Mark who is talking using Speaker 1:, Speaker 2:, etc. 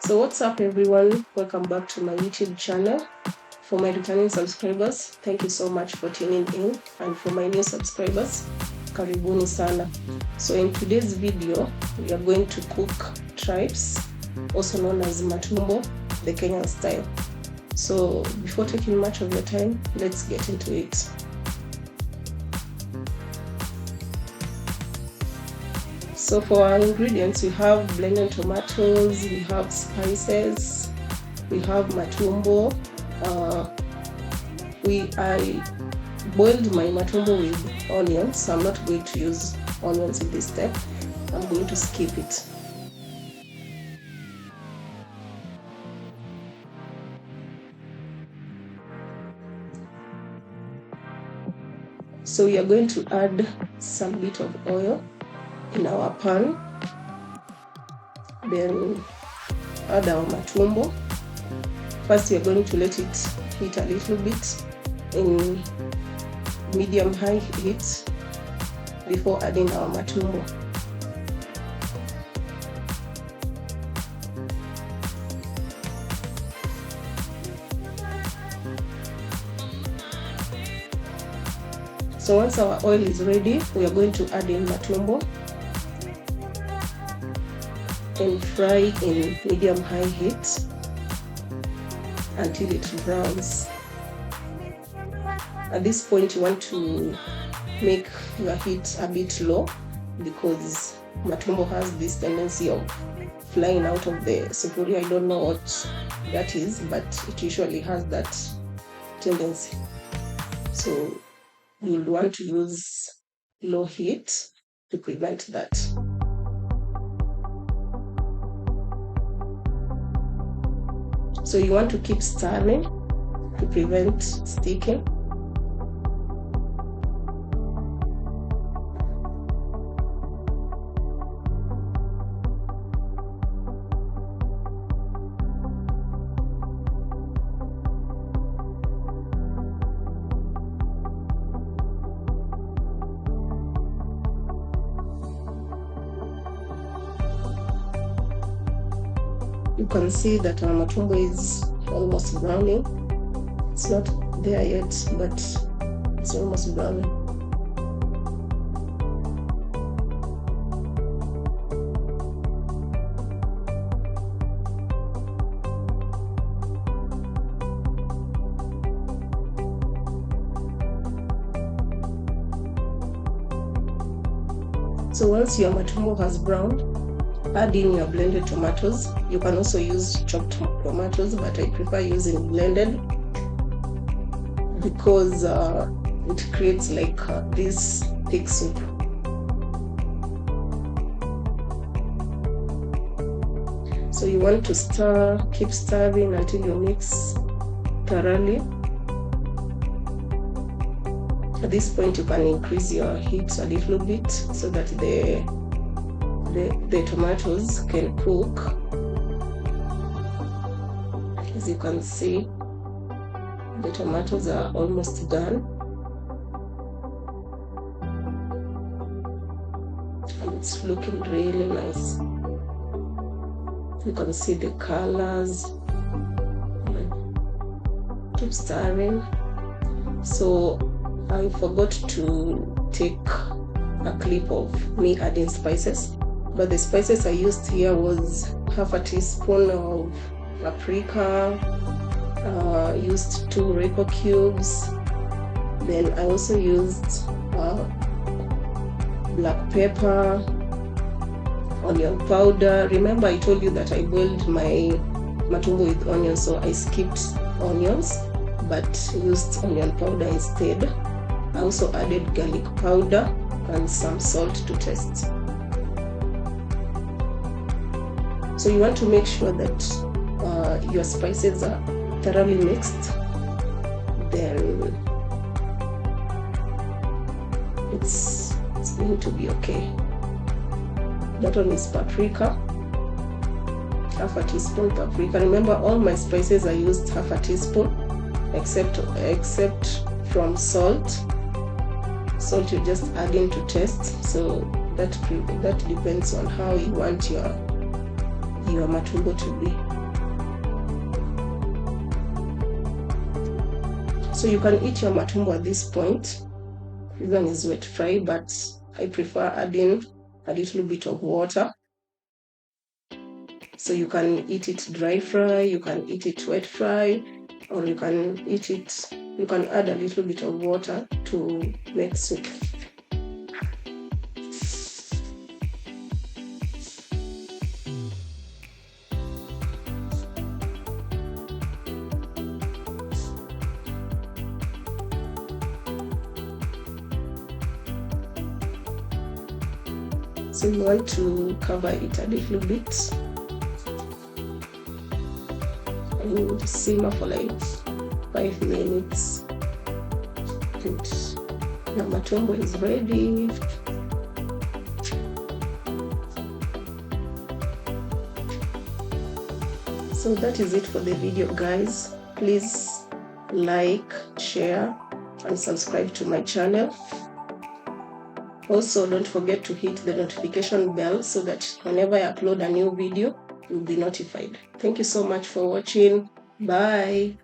Speaker 1: So what's up everyone, welcome back to my YouTube channel. For my returning subscribers, thank you so much for tuning in, and for my new subscribers, karibuni sana. So in today's video we are going to cook tripes, also known as matumbo, the Kenyan style. So before taking much of your time, let's get into it. So for our ingredients, we have blended tomatoes, we have spices, we have matumbo. I boiled my matumbo with onions, so I'm not going to use onions in this step. I'm going to skip it. So we are going to add some bit of oil in our pan, then add our matumbo. First we are going to let it heat a little bit in medium-high heat before adding our matumbo. So once our oil is ready, we are going to add in matumbo and fry in medium-high heat until it browns. At this point you want to make your heat a bit low because matumbo has this tendency of flying out of the sufuria. I don't know what that is, but it usually has that tendency. So you'll want to use low heat to prevent that. So you want to keep stirring to prevent sticking. You can see that our matumbo is almost browning. It's not there yet, but it's almost browning. So once your matumbo has browned, add in your blended tomatoes. You can also use chopped tomatoes, but I prefer using blended because it creates like this thick soup. So you want to stir, keep stirring until you mix thoroughly. At this point you can increase your heat a little bit so that the tomatoes can cook. As you can see, the tomatoes are almost done, and it's looking really nice. You can see the colors. Keep stirring. So I forgot to take a clip of me adding spices, but the spices I used here was half a teaspoon of paprika, used 2 Royco cubes, then I also used black pepper, onion powder. Remember I told you that I boiled my matumbo with onions, so I skipped onions but used onion powder instead. I also added garlic powder and some salt to taste. So you want to make sure that your spices are thoroughly mixed. Then it's going to be okay. That one is paprika, half a teaspoon paprika. Remember, all my spices I used half a teaspoon, except from salt. Salt you just add in to taste. So that depends on how you want your matumbo to be. So you can eat your matumbo at this point. This one is wet fry, but I prefer adding a little bit of water. So you can eat it dry fry, you can eat it wet fry, or you can add a little bit of water to make soup. So you want to cover it a little bit and simmer for like 5 minutes. And your matumbo is ready. So that is it for the video, guys. Please like, share, and subscribe to my channel. Also, don't forget to hit the notification bell so that whenever I upload a new video, you'll be notified. Thank you so much for watching. Bye.